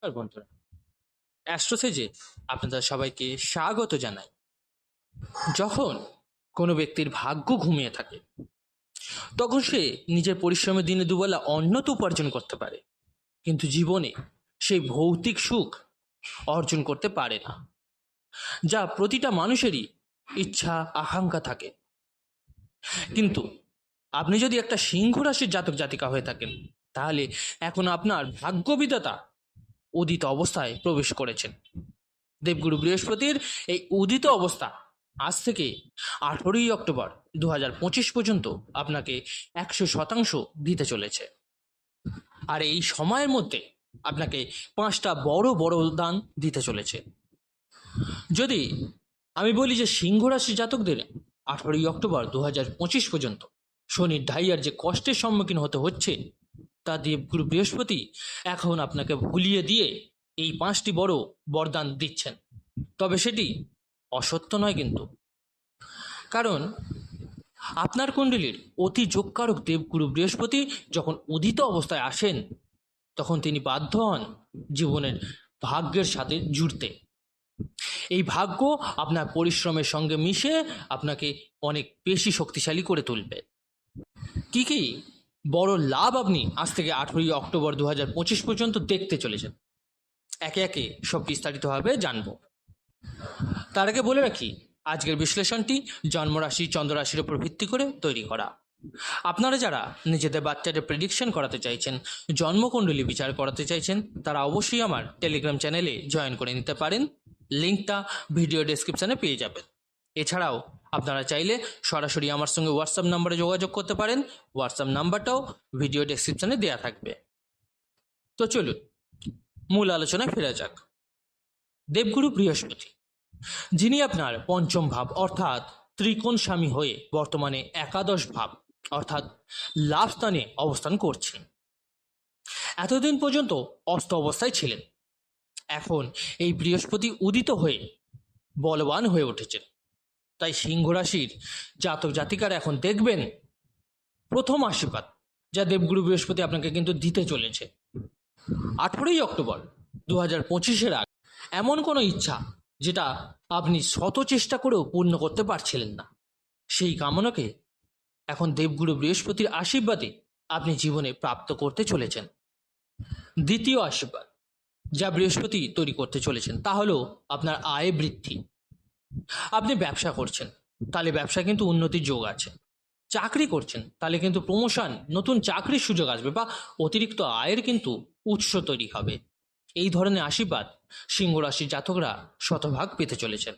নমস্কার বন্ধুরা, অ্যাস্ট্রোসেজে আপনাদের সবাইকে স্বাগত জানাই। যখন কোনো ব্যক্তির ভাগ্য ঘুমিয়ে থাকে তখন সে নিজের পরিশ্রমে দিনে দুবেলা অন্ন তো উপার্জন করতে পারে, কিন্তু জীবনে সেই ভৌতিক সুখ অর্জন করতে পারে না, যা প্রতিটা মানুষেরই ইচ্ছা আকাঙ্ক্ষা থাকে। কিন্তু আপনি যদি একটা সিংহ রাশির জাতক জাতিকা হয়ে থাকেন, তাহলে এখন আপনার ভাগ্যবিধাতা উদিত অবস্থায় প্রবেশ করেছেন। দেবগুরু বৃহস্পতির এই উদিত অবস্থা আজ থেকে 18ই অক্টোবর 2025 পর্যন্ত আপনাকে 100% দিতে চলেছে। আর এই সময়ের মধ্যে আপনাকে 5টা বড় বড় দান দিতে চলেছে। যদি আমি বলি যে সিংহ রাশি জাতকদের 18ই অক্টোবর 2025 পর্যন্ত শনির ঢাইয়ার যে কষ্টের সম্মুখীন হতে হচ্ছে, তা দেবগুরু বৃহস্পতি এখন আপনাকে ভুলিয়ে দিয়ে এই 5টি বড় বরদান দিচ্ছেন। তবে সেটি অসত্য নয় কিন্তু, কারণ আপনার কুণ্ডলীর অতি যোগকারক দেবগুরু বৃহস্পতি যখন উদিত অবস্থায় আসেন, তখন তিনি বাধ্য হন জীবনের ভাগ্যের সাথে জুড়তে। এই ভাগ্য আপনার পরিশ্রমের সঙ্গে মিশে আপনাকে অনেক বেশি শক্তিশালী করে তুলবে। কি কি বড় লাভ আপনি আজ থেকে 18ই অক্টোবর 2025 পর্যন্ত দেখতে চলেছেন, একে একে সব বিস্তারিতভাবে জানব। তার আগে বলে রাখি, আজকের বিশ্লেষণটি জন্মরাশি চন্দ্ররাশির উপর ভিত্তি করে তৈরি করা। আপনারা যারা নিজেদের বাচ্চাদের প্রেডিকশন করাতে চাইছেন, জন্মকুণ্ডলী বিচার করাতে চাইছেন, তারা অবশ্যই আমার টেলিগ্রাম চ্যানেলে জয়েন করে নিতে পারেন। লিঙ্কটা ভিডিও ডেসক্রিপশানে পেয়ে যাবেন। এছাড়াও আপনারা চাইলে সরাসরি আমার সঙ্গে হোয়াটসঅ্যাপ নাম্বারে যোগাযোগ করতে পারেন। হোয়াটসঅ্যাপ নাম্বারটাও ভিডিও ডেসক্রিপশানে দেওয়া থাকবে। তো চলুন মূল আলোচনায় ফেরা যাক। দেবগুরু বৃহস্পতি, যিনি আপনার পঞ্চম ভাব অর্থাৎ ত্রিকোণ স্বামী হয়ে বর্তমানে একাদশ ভাব অর্থাৎ লাভ স্থানে অবস্থান করছেন। এতদিন পর্যন্ত অস্ত অবস্থায় ছিলেন, এখন এই বৃহস্পতি উদিত হয়ে বলবান হয়ে উঠেছেন। তাই সিংহ রাশির জাতক জাতিকারা এখন দেখবেন প্রথম আশীর্বাদ যা দেবগুরু বৃহস্পতি আপনাকে কিন্তু দিতে চলেছে। 18ই অক্টোবর 2025 আগে এমন কোনো ইচ্ছা যেটা আপনি শত চেষ্টা করেও পূর্ণ করতে পারছিলেন না, সেই কামনাকে এখন দেবগুরু বৃহস্পতির আশীর্বাদে আপনি জীবনে প্রাপ্ত করতে চলেছেন। দ্বিতীয় আশীর্বাদ যা বৃহস্পতি তৈরি করতে চলেছেন তা হলো আপনার আয় বৃদ্ধি। আপনি ব্যবসা করছেন, তাহলে ব্যবসায় কিন্তু উন্নতির যোগ আছে। চাকরি করছেন, তাহলে কিন্তু প্রমোশন, নতুন চাকরির সুযোগ আসবে বা অতিরিক্ত আয়ের কিন্তু উৎস তৈরি হবে। এই ধরনের আশীর্বাদ সিংহ রাশির জাতকরা শতভাগ পেতে চলেছেন।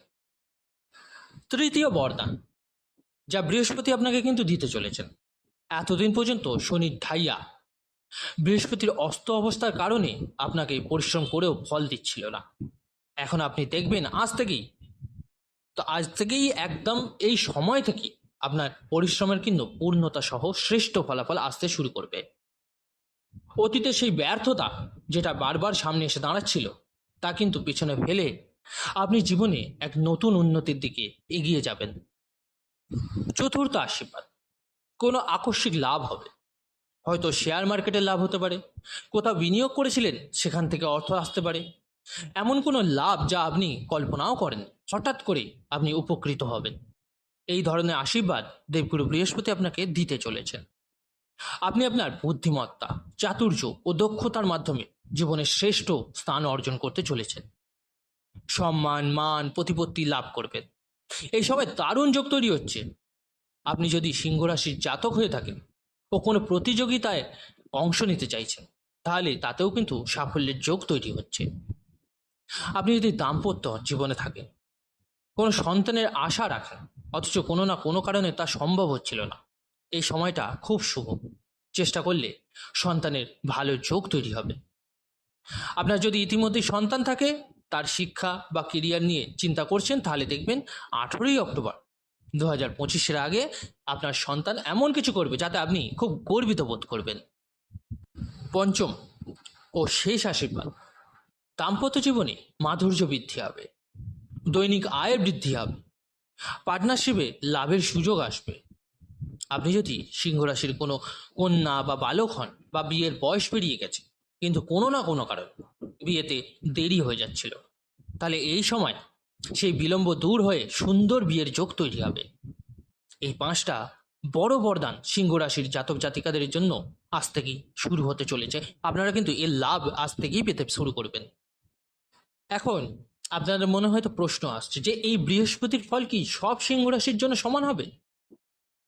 তৃতীয় বরদান যা বৃহস্পতি আপনাকে কিন্তু দিতে চলেছেন। এতদিন পর্যন্ত শনির ঢাইয়া বৃহস্পতির অস্ত অবস্থার কারণে আপনাকে পরিশ্রম করেও ফল দিচ্ছিল না। এখন আপনি দেখবেন আজ থেকেই একদম এই সময় থেকে আপনার পরিশ্রমের কিন্তু পূর্ণতা সহ শ্রেষ্ঠ ফলাফল আসতে শুরু করবে। অতীতে সেই ব্যর্থতা যেটা বারবার সামনে এসে দাঁড়াচ্ছিল, তা কিন্তু পিছনে ফেলে আপনি জীবনে এক নতুন উন্নতির দিকে এগিয়ে যাবেন। চতুর্থ আশীর্বাদ, কোনো আকস্মিক লাভ হবে। হয়তো শেয়ার মার্কেটের লাভ হতে পারে, কোথাও বিনিয়োগ করেছিলেন সেখান থেকে অর্থ আসতে পারে। এমন কোনো লাভ যা আপনি কল্পনাও করেন, হঠাৎ করে আপনি উপকৃত হবেন। এই ধরনের আশীর্বাদ দেবগুরু বৃহস্পতি আপনাকে দিতে চলেছেন। আপনি আপনার বুদ্ধিমত্তা, চাতুর্য ও দক্ষতার মাধ্যমে জীবনের শ্রেষ্ঠ স্থান অর্জন করতে চলেছেন। সম্মান, মান, প্রতিপত্তি লাভ করবেন। এই সবাই দারুণ যোগ তৈরি হচ্ছে। আপনি যদি সিংহ রাশির জাতক হয়ে থাকেন ও কোনো প্রতিযোগিতায় অংশ নিতে চাইছেন, তাহলে তাতেও কিন্তু সাফল্যের যোগ তৈরি হচ্ছে। আপনি যদি দাম্পত্য জীবনে থাকেন, কোনো সন্তানের আশা রাখেন, অথচ কোনো না কোনো কারণে তা সম্ভব হচ্ছিল না, এই সময়টা খুব শুভ। চেষ্টা করলে সন্তানের ভালো যোগ তৈরি হবে। আপনার যদি ইতিমধ্যেই সন্তান থাকে, তার শিক্ষা বা কেরিয়ার নিয়ে চিন্তা করছেন, তাহলে দেখবেন 18ই অক্টোবর 2025 আগে আপনার সন্তান এমন কিছু করবে যাতে আপনি খুব গর্বিত বোধ করবেন। পঞ্চম ও শেষ আশীর্বাদ, দাম্পত্য জীবনে মাধুর্য বৃদ্ধি হবে, দৈনিক আয়ের বৃদ্ধি হবে, পার্টনারশিপে লাভের সুযোগ আসবে। আপনি যদি সিংহ রাশির কোনো কন্যা বা বালক হন বা বিয়ের বয়স পেরিয়ে গেছে, কিন্তু কোনো না কোনো কারণ বিয়েতে দেরি হয়ে যাচ্ছিল, তাহলে এই সময় সেই বিলম্ব দূর হয়ে সুন্দর বিয়ের যোগ তৈরি হবে। এই 5টা বড় বরদান সিংহ রাশির জাতক জাতিকাদের জন্য আজ থেকেই শুরু হতে চলেছে। আপনারা কিন্তু এর লাভ আজ থেকেই পেতে শুরু করবেন। এখন আপনাদের মনে হয়তো প্রশ্ন আসছে যে এই বৃহস্পতির ফল কি সব সিংহ রাশির জন্য সমান হবে?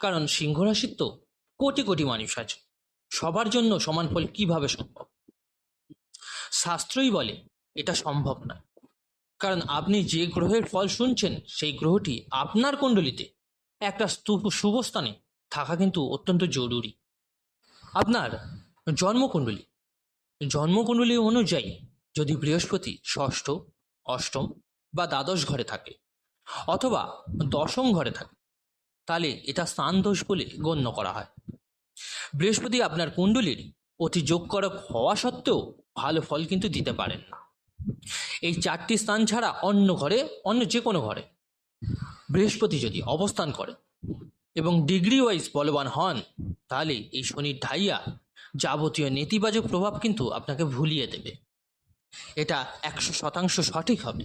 কারণ সিংহ রাশির তো কোটি কোটি মানুষ আছে, সবার জন্য সমান ফল কিভাবে সম্ভব? শাস্ত্রই বলে এটা সম্ভব না। কারণ আপনি যে গ্রহের ফল শুনছেন সেই গ্রহটি আপনার কুণ্ডলিতে একটা শুভ স্থানে থাকা কিন্তু অত্যন্ত জরুরি। আপনার জন্মকুণ্ডলী অনুযায়ী যদি বৃহস্পতি ষষ্ঠ, অষ্টম বা দ্বাদশ ঘরে থাকে অথবা দশম ঘরে থাকে, তাহলে এটা স্থান দোষ বলে গণ্য করা হয়। বৃহস্পতি আপনার কুণ্ডলীর অতি যোগকারক হওয়া সত্ত্বেও ভালো ফল কিন্তু দিতে পারেন না। এই 4টি স্থান ছাড়া অন্য যে কোনো ঘরে বৃহস্পতি যদি অবস্থান করে এবং ডিগ্রি ওয়াইজ বলবান হন, তাহলে এই শনির ঢাইয়া যাবতীয় নেতিবাচক প্রভাব কিন্তু আপনাকে ভুলিয়ে দেবে। এটা 100% সঠিক হবে।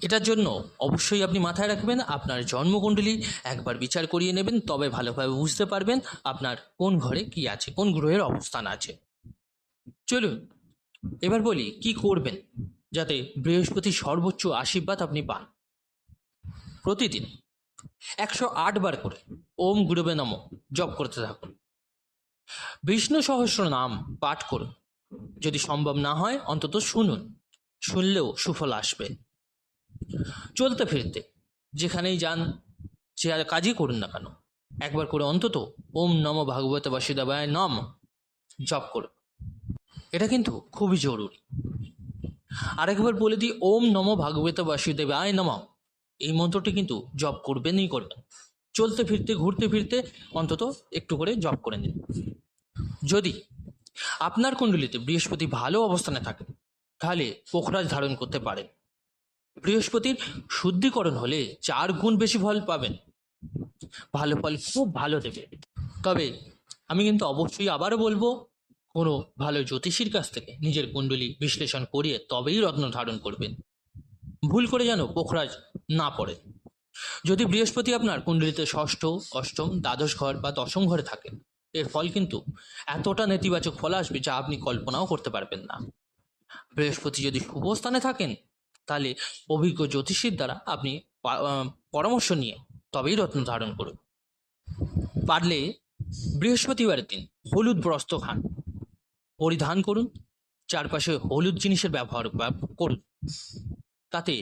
এটার জন্য অবশ্যই আপনি মাথায় রাখবেন, আপনার জন্মকুণ্ডলী একবার বিচার করিয়ে নেবেন, তবে ভালোভাবে বুঝতে পারবেন আপনার কোন ঘরে কি আছে, কোন গ্রহের অবস্থান আছে। চলুন এবার বলি কি করবেন যাতে বৃহস্পতির সর্বোচ্চ আশীর্বাদ আপনি পান। প্রতিদিন 108 বার করে ওম গুরুবে নমঃ জপ করতে থাকুন। বিষ্ণু সহস্র নাম পাঠ করুন। যদি সম্ভব না হয় অন্তত শুনলেও সুফল আসবে। চলতে ফিরতে যেখানেই যান, যে কাজই করুন না কেন, একবার করে অন্তত ওম নমঃ ভাগবতে বাসুদেবায় নমঃ জপ করুন। এটা কিন্তু খুবই জরুরি। আরেকবার বলে দিই, ওম নমঃ ভাগবতে বাসুদেবায় নমঃ, এই মন্ত্রটি কিন্তু জপ করবেনই করবেন। চলতে ফিরতে ঘুরতে ফিরতে অন্তত একটু করে জপ করে নিন। যদি আপনার কুণ্ডলিতে বৃহস্পতি ভালো অবস্থানে থাকে তাহলে পোখরাজ ধারণ করতে পারেন। বৃহস্পতির শুদ্ধিকরণ হলে 4 গুণ বেশি ফল পাবেন, ভালো ফল খুব ভালো দেবে। তবে আমি কিন্তু অবশ্যই আবারও বলবো, কোনো ভালো জ্যোতিষীর কাছ থেকে নিজের কুণ্ডলী বিশ্লেষণ করিয়ে তবেই রত্ন ধারণ করবেন। ভুল করে যেন পোখরাজ না পড়ে। যদি বৃহস্পতি আপনার কুণ্ডলিতে ষষ্ঠ, অষ্টম, দ্বাদশ ঘর বা দশম ঘরে থাকে, এর ফল কিন্তু এতটা নেতিবাচক ফল আসবে যা আপনি কল্পনাও করতে পারবেন না। বৃহস্পতি যদি শুভ স্থানে থাকেন, তাহলে অভিজ্ঞ জ্যোতিষীর দ্বারা আপনি পরামর্শ নিয়ে তবেই রত্ন ধারণ করুন। পারলে বৃহস্পতিবারের দিন হলুদ বস্ত্র পরিধান করুন, চারপাশে হলুদ জিনিসের ব্যবহার করুন। তাতে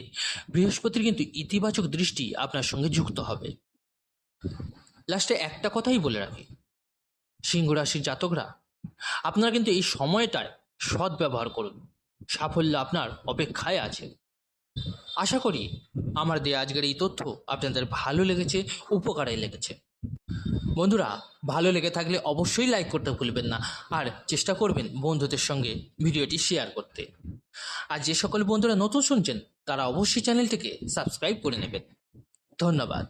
বৃহস্পতির কিন্তু ইতিবাচক দৃষ্টি আপনার সঙ্গে যুক্ত হবে। লাস্টে একটা কথাই বলে রাখি, সিংহ রাশির জাতকরা আপনারা কিন্তু এই সময়টায় সৎ ব্যবহার করুন, সাফল্য আপনার অপেক্ষায় আছে। আশা করি আমার দেয়া আজকের এই তথ্য আপনাদের ভালো লেগেছে, উপকারে লেগেছে। বন্ধুরা, ভালো লেগে থাকলে অবশ্যই লাইক করতে ভুলবেন না, আর চেষ্টা করবেন বন্ধুদের সঙ্গে ভিডিওটি শেয়ার করতে। আর যে সকল বন্ধুরা নতুন শুনছেন তারা অবশ্যই চ্যানেলটিকে সাবস্ক্রাইব করে নেবেন। ধন্যবাদ।